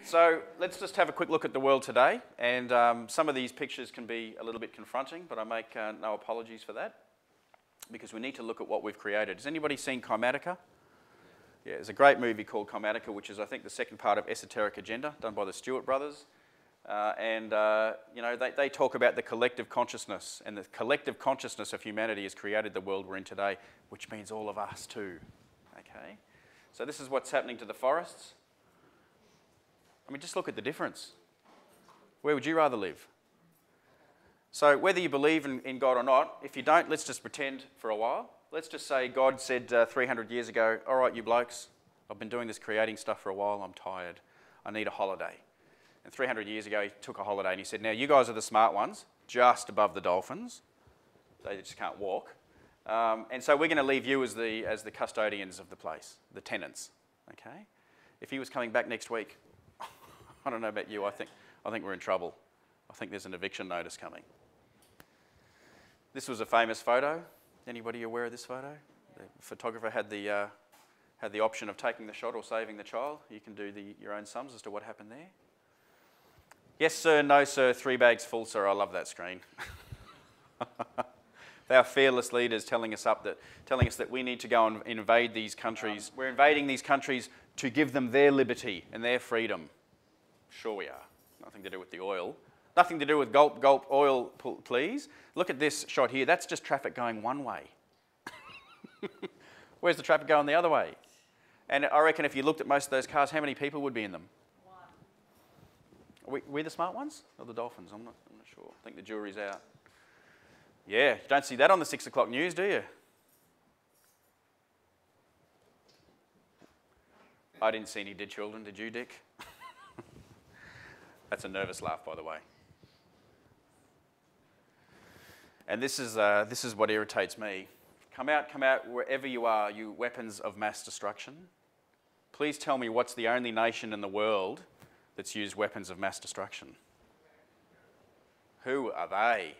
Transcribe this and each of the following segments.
So let's just have a quick look at the world today, and some of these pictures can be a little bit confronting, but I make no apologies for that, because we need to look at what we've created. Has anybody seen Kymatica? Yeah, there's a great movie called Kymatica, which is, I think, the second part of Esoteric Agenda, done by the Stewart brothers. You know, they talk about the collective consciousness, and the collective consciousness of humanity has created the world we're in today, which means all of us too. Okay, so this is what's happening to the forests. I mean, just look at the difference. Where would you rather live? So whether you believe in God or not, if you don't, let's just pretend for a while. Let's just say God said 300 years ago, all right, you blokes, I've been doing this creating stuff for a while, I'm tired, I need a holiday. And 300 years ago, he took a holiday and he said, now you guys are the smart ones, just above the dolphins. They just can't walk. And so we're going to leave you as the custodians of the place, the tenants. Okay? If he was coming back next week, I don't know about you, I think we're in trouble. I think there's an eviction notice coming. This was a famous photo. Anybody aware of this photo? The photographer had the option of taking the shot or saving the child. You can do your own sums as to what happened there. Yes, sir, no, sir, 3 bags full, sir. I love that screen. They are fearless leaders telling us that we need to go and invade these countries. We're invading these countries to give them their liberty and their freedom. Sure we are. Nothing to do with the oil. Nothing to do with gulp, gulp, oil, please. Look at this shot here. That's just traffic going one way. Where's the traffic going the other way? And I reckon if you looked at most of those cars, how many people would be in them? Are we the smart ones? Or the dolphins? I'm not sure. I think the jury's out. Yeah, you don't see that on the 6 o'clock news, do you? I didn't see any dead children, did you, Dick? That's a nervous laugh, by the way. And this is what irritates me. Come out wherever you are, you weapons of mass destruction. Please tell me what's the only nation in the world that's used weapons of mass destruction. Who are they?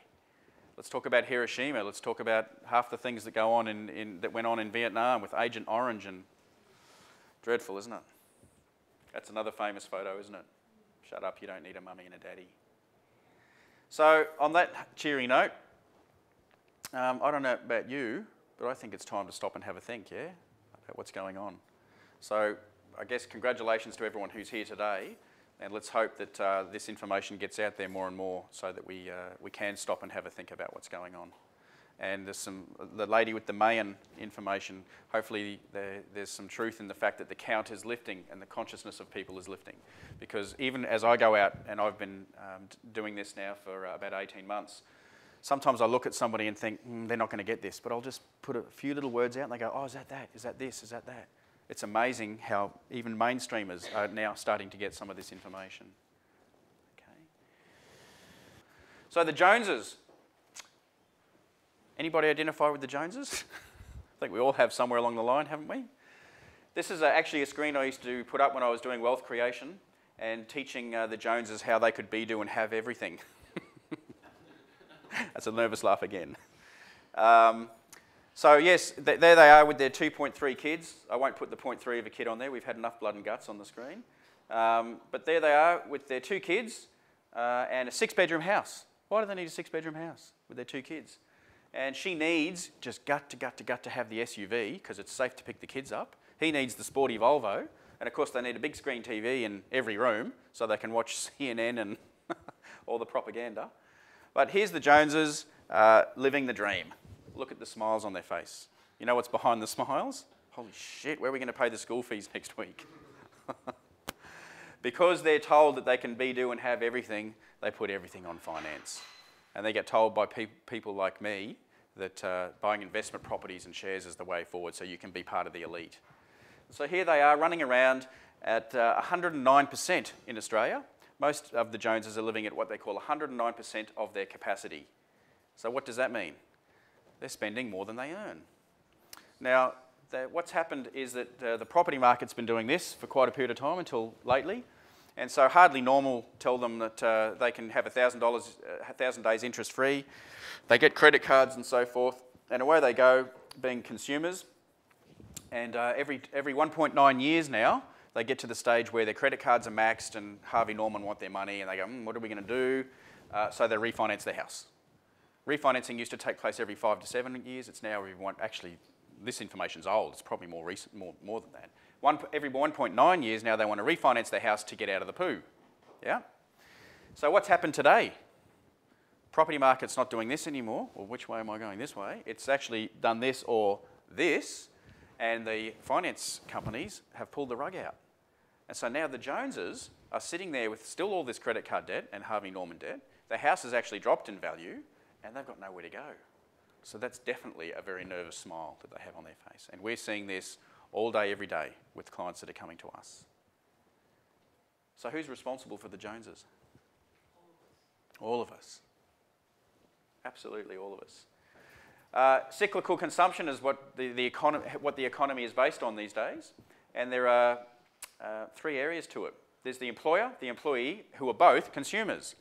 Let's talk about Hiroshima. Let's talk about half the things that go on that went on in Vietnam with Agent Orange, and dreadful, isn't it? That's another famous photo, isn't it? Shut up, you don't need a mummy and a daddy. So on that cheery note, I don't know about you, but I think it's time to stop and have a think, yeah, about what's going on. So I guess congratulations to everyone who's here today, and let's hope that this information gets out there more and more so that we can stop and have a think about what's going on. And the lady with the Mayan information, hopefully there's some truth in the fact that the count is lifting and the consciousness of people is lifting. Because even as I go out, and I've been doing this now for about 18 months, sometimes I look at somebody and think, they're not going to get this, but I'll just put a few little words out and they go, oh, is that that? Is that this? Is that that? It's amazing how even mainstreamers are now starting to get some of this information. Okay. So the Joneses. Anybody identify with the Joneses? I think we all have somewhere along the line, haven't we? This is actually a screen I used to put up when I was doing wealth creation and teaching the Joneses how they could be, do, and have everything. That's a nervous laugh again. So yes, there they are with their 2.3 kids. I won't put the 0.3 of a kid on there. We've had enough blood and guts on the screen. But there they are with their 2 kids and a 6-bedroom house. Why do they need a 6-bedroom house with their 2 kids? And she needs just gut to have the SUV because it's safe to pick the kids up. He needs the sporty Volvo. And of course they need a big screen TV in every room so they can watch CNN and all the propaganda. But here's the Joneses living the dream. Look at the smiles on their face. You know what's behind the smiles? Holy shit, where are we going to pay the school fees next week? Because they're told that they can be, do, and have everything, they put everything on finance. And they get told by people like me that buying investment properties and shares is the way forward so you can be part of the elite. So here they are running around at 109% in Australia. Most of the Joneses are living at what they call 109% of their capacity. So what does that mean? They're spending more than they earn. Now, what's happened is that the property market's been doing this for quite a period of time until lately. And so Hardly Normal tell them that they can have $1,000, 1,000 days interest free. They get credit cards and so forth. And away they go being consumers. And every 1.9 years now, they get to the stage where their credit cards are maxed and Harvey Norman want their money and they go, what are we going to do? So they refinance their house. Refinancing used to take place every 5 to 7 years. It's now actually, this information's old. It's probably more recent, more than that. Every 1.9 years now they want to refinance their house to get out of the poo. Yeah? So what's happened today? Property market's not doing this anymore. Well, which way am I going? This way. It's actually done this or this, and the finance companies have pulled the rug out. And so now the Joneses are sitting there with still all this credit card debt and Harvey Norman debt. The house has actually dropped in value, and they've got nowhere to go. So that's definitely a very nervous smile that they have on their face. And we're seeing this all day, every day with clients that are coming to us. So who's responsible for the Joneses? All of us. Absolutely all of us. Cyclical consumption is what the economy is based on these days. And there are 3 areas to it. There's the employer, the employee, who are both consumers.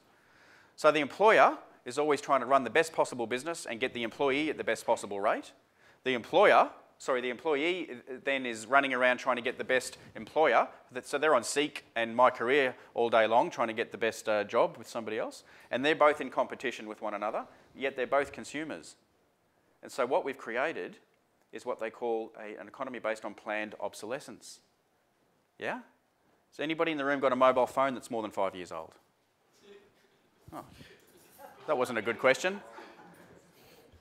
So the employer is always trying to run the best possible business and get the employee at the best possible rate. The employee then is running around trying to get the best employer. So they're on Seek and My Career all day long trying to get the best job with somebody else. And they're both in competition with one another, yet they're both consumers. And so what we've created is what they call an economy based on planned obsolescence. Yeah? Has anybody in the room got a mobile phone that's more than 5 years old? Oh, that wasn't a good question.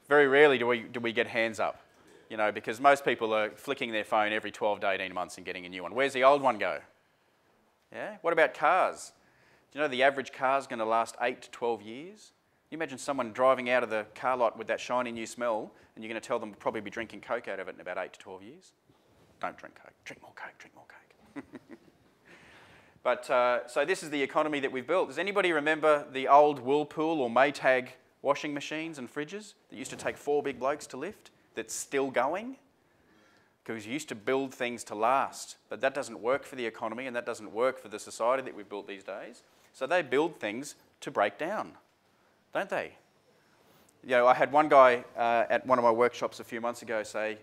Very rarely do we get hands up. You know, because most people are flicking their phone every 12 to 18 months and getting a new one. Where's the old one go? Yeah? What about cars? Do you know the average car's going to last 8 to 12 years? You imagine someone driving out of the car lot with that shiny new smell and you're going to tell them to probably be drinking Coke out of it in about 8 to 12 years? Don't drink Coke. Drink more Coke, drink more Coke. But, so this is the economy that we've built. Does anybody remember the old Whirlpool or Maytag washing machines and fridges that used to take 4 big blokes to lift? That's still going? Because you used to build things to last, but that doesn't work for the economy and that doesn't work for the society that we've built these days. So they build things to break down, don't they? You know, I had one guy at one of my workshops a few months ago say,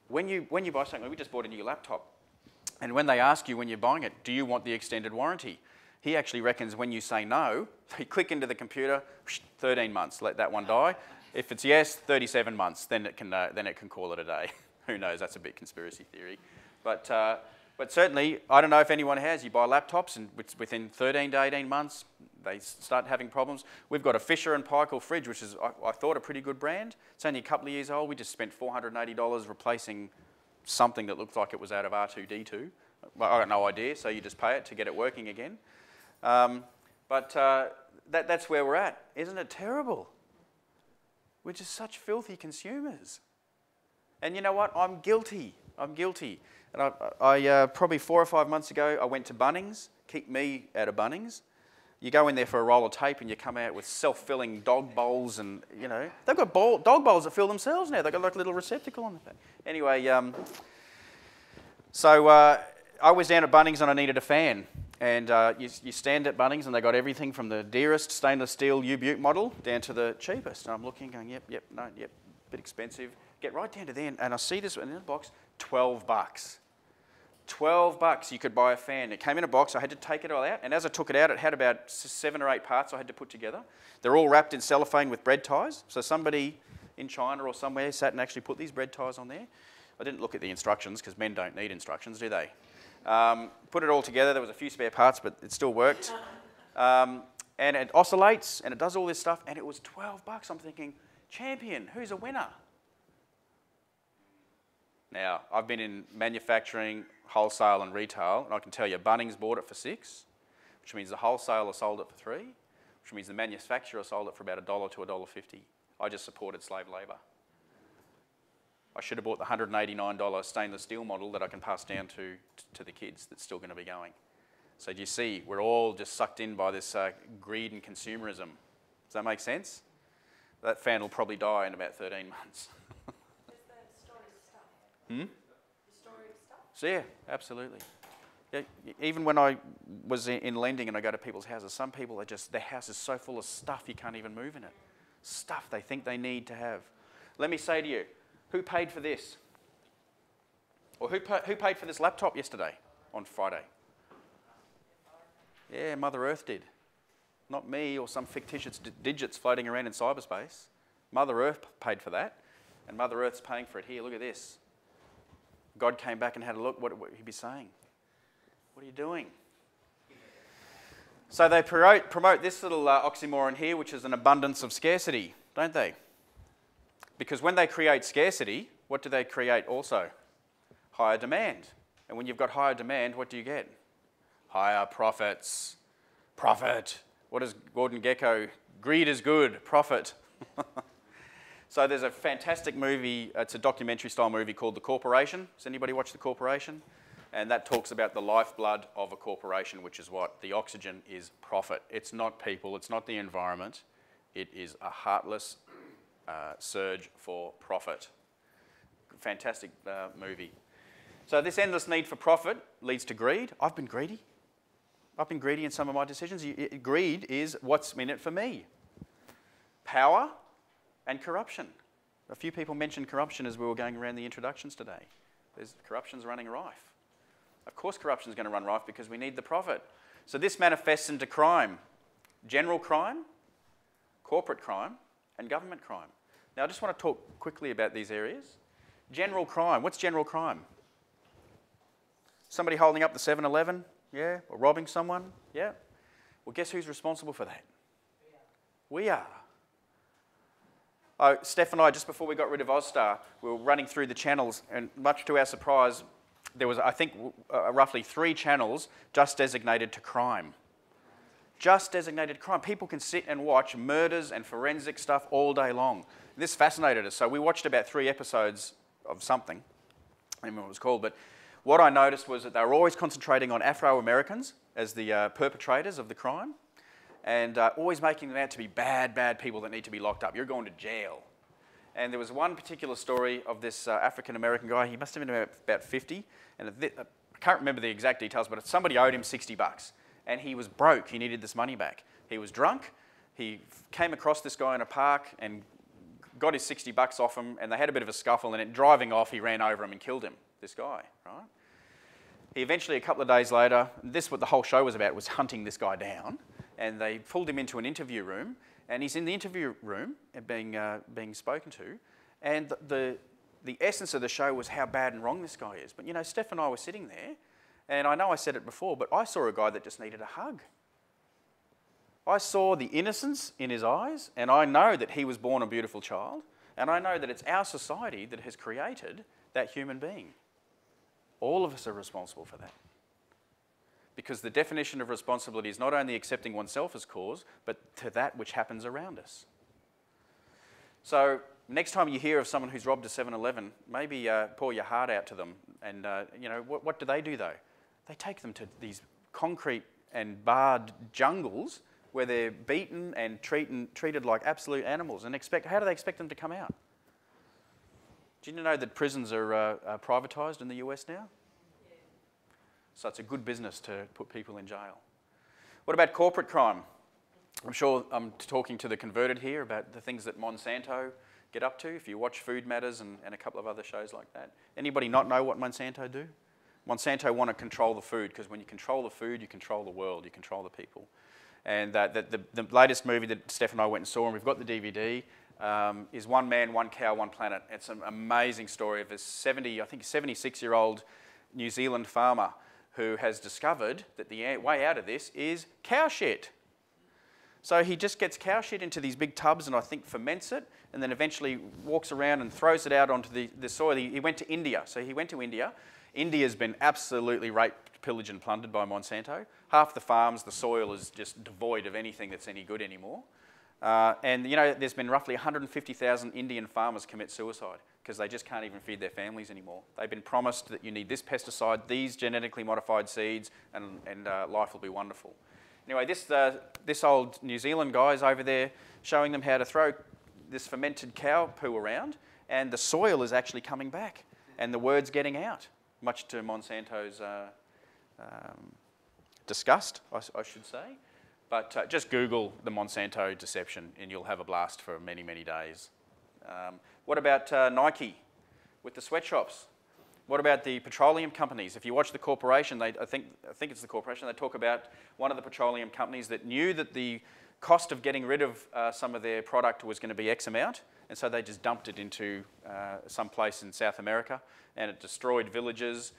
when you buy something, we just bought a new laptop, and when they ask you when you're buying it, do you want the extended warranty? He actually reckons when you say no, they click into the computer, 13 months, let that one die. If it's yes, 37 months, then it can call it a day. Who knows? That's a bit conspiracy theory. But certainly, I don't know if anyone has. You buy laptops, and within 13 to 18 months, they start having problems. We've got a Fisher & Paykel fridge, which is, I thought, a pretty good brand. It's only a couple of years old. We just spent $480 replacing something that looked like it was out of R2-D2. Well, I got no idea, so you just pay it to get it working again. That's where we're at. Isn't it terrible? We're just such filthy consumers. And you know what? I'm guilty. I'm guilty. And I probably 4 or 5 months ago, I went to Bunnings. Keep me out of Bunnings. You go in there for a roll of tape and you come out with self-filling dog bowls and, you know, they've got dog bowls that fill themselves now. They've got like a little receptacle on the back. Anyway, so I was down at Bunnings and I needed a fan. And you stand at Bunnings and they got everything from the dearest stainless steel U-Butte model down to the cheapest. And I'm looking going, yep, bit expensive. Get right down to there and I see this in a box, $12. $12 you could buy a fan. It came in a box, I had to take it all out. And as I took it out, it had about 7 or 8 parts I had to put together. They're all wrapped in cellophane with bread ties. So somebody in China or somewhere sat and actually put these bread ties on there. I didn't look at the instructions because men don't need instructions, do they? Put it all together. There was a few spare parts, but it still worked. And it oscillates, and it does all this stuff, and it was $12. I'm thinking, champion, who's a winner? Now, I've been in manufacturing, wholesale, and retail, and I can tell you Bunnings bought it for $6, which means the wholesaler sold it for $3, which means the manufacturer sold it for about $1 to $1.50. I just supported slave labour. I should have bought the $189 stainless steel model that I can pass down to the kids that's still going to be going. So do you see, we're all just sucked in by this greed and consumerism. Does that make sense? That fan will probably die in about 13 months. Is the story stuff? The story stuff? So yeah, absolutely. Yeah, even when I was in lending and I go to people's houses, some people their house is so full of stuff you can't even move in it. Stuff they think they need to have. Let me say to you, who paid for this? Or who paid for this laptop yesterday? on Friday? Yeah, Mother Earth did. Not me or some fictitious digits floating around in cyberspace. Mother Earth paid for that, and Mother Earth's paying for it here. Look at this. God came back and had a look. What would he be saying? What are you doing? So they promote this little oxymoron here, which is an abundance of scarcity, don't they? Because when they create scarcity, what do they create also? Higher demand. And when you've got higher demand, what do you get? Higher profits. Profit. What does Gordon Gekko? Greed is good. Profit. So there's a fantastic movie, it's a documentary style movie called The Corporation. Has anybody watched The Corporation? And that talks about the lifeblood of a corporation, which is what? The oxygen is profit. It's not people, it's not the environment. It is a heartless surge for profit. Fantastic movie. So this endless need for profit leads to greed. I've been greedy. I've been greedy in some of my decisions. Greed is what's in it for me. Power and corruption. A few people mentioned corruption as we were going around the introductions today. Corruption's running rife. Of course corruption's going to run rife because we need the profit. So this manifests into crime. General crime, corporate crime, and government crime. Now I just want to talk quickly about these areas. General crime. What's general crime? Somebody holding up the 7-Eleven? Yeah? Or robbing someone? Yeah? Well, guess who's responsible for that? We are. Oh, Steph and I, just before we got rid of Ozstar, we were running through the channels, and much to our surprise, there was, I think, roughly 3 channels just designated to crime. Just designated crime. People can sit and watch murders and forensic stuff all day long. This fascinated us, so we watched about 3 episodes of something. I don't remember what it was called, but what I noticed was that they were always concentrating on Afro-Americans as the perpetrators of the crime, and always making them out to be bad people that need to be locked up. You're going to jail. And there was one particular story of this African-American guy. He must have been about 50, and I can't remember the exact details, but somebody owed him $60, and he was broke. He needed this money back. He was drunk. He came across this guy in a park and got his $60 off him, and they had a bit of a scuffle, and then driving off, he ran over him and killed him, this guy, right? He eventually, a couple of days later, this is what the whole show was about, was hunting this guy down, and they pulled him into an interview room, and he's in the interview room being spoken to, and the essence of the show was how bad and wrong this guy is. But you know, Steph and I were sitting there, and I know I said it before, but I saw a guy that just needed a hug. I saw the innocence in his eyes, and I know that he was born a beautiful child, and I know that it's our society that has created that human being. All of us are responsible for that. Because the definition of responsibility is not only accepting oneself as cause, but to that which happens around us. So next time you hear of someone who's robbed a 7-Eleven, maybe pour your heart out to them. And you know, what do they do though? They take them to these concrete and barred jungles where they're beaten and treated like absolute animals. And how do they expect them to come out? Do you know that prisons are privatised in the US now? Yeah. So it's a good business to put people in jail. What about corporate crime? I'm sure I'm talking to the converted here about the things that Monsanto get up to, if you watch Food Matters and a couple of other shows like that. Anybody not know what Monsanto do? Monsanto want to control the food, because when you control the food, you control the world, you control the people. And the latest movie that Steph and I went and saw, and we've got the DVD, is One Man, One Cow, One Planet. It's an amazing story of a 76-year-old New Zealand farmer who has discovered that the way out of this is cow shit. So he just gets cow shit into these big tubs and I think ferments it, and then eventually walks around and throws it out onto the soil. He went to India. So he went to India. India's been absolutely raped, pillaged and plundered by Monsanto. Half the farms, the soil is just devoid of anything that's any good anymore. And you know, there's been roughly 150,000 Indian farmers commit suicide because they just can't even feed their families anymore. They've been promised that you need this pesticide, these genetically modified seeds, and life will be wonderful. Anyway, this old New Zealand guy is over there showing them how to throw this fermented cow poo around, and the soil is actually coming back, and the word's getting out, much to Monsanto's disgust, I should say. But just Google the Monsanto deception and you'll have a blast for many, many days. What about Nike with the sweatshops? What about the petroleum companies? If you watch the corporation, I think it's the corporation, they talk about one of the petroleum companies that knew that the cost of getting rid of some of their product was going to be X amount, and so they just dumped it into some place in South America, and it destroyed villages,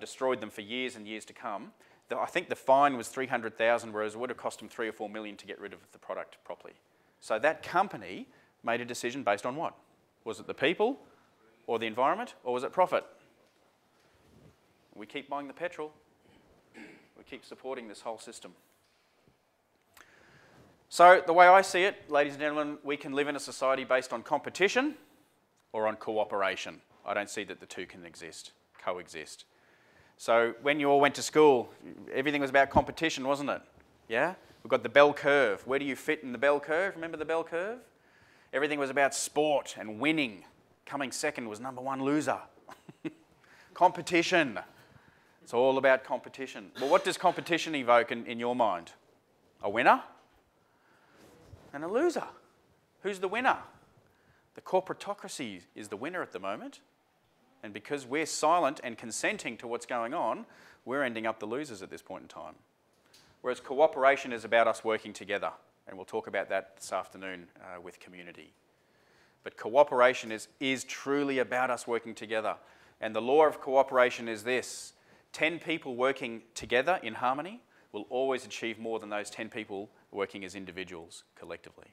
destroyed them for years and years to come. I think the fine was $300,000, whereas it would have cost them $3 or $4 million to get rid of the product properly. So that company made a decision based on what? Was it the people, or the environment, or was it profit? We keep buying the petrol. We keep supporting this whole system. So the way I see it, ladies and gentlemen, we can live in a society based on competition or on cooperation. I don't see that the two can coexist. So when you all went to school, everything was about competition, wasn't it? Yeah? We've got the bell curve. Where do you fit in the bell curve? Remember the bell curve? Everything was about sport and winning. Coming second was number one loser. Competition. It's all about competition. Well, what does competition evoke in your mind? A winner and a loser. Who's the winner? The corporatocracy is the winner at the moment. And because we're silent and consenting to what's going on, we're ending up the losers at this point in time. Whereas cooperation is about us working together. And we'll talk about that this afternoon with community. But cooperation is truly about us working together. And the law of cooperation is this: 10 people working together in harmony will always achieve more than those 10 people working as individuals collectively.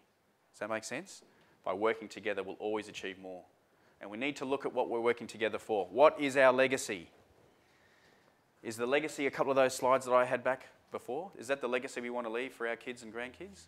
Does that make sense? By working together, we'll always achieve more. And we need to look at what we're working together for. What is our legacy? Is the legacy a couple of those slides that I had back before? Is that the legacy we want to leave for our kids and grandkids?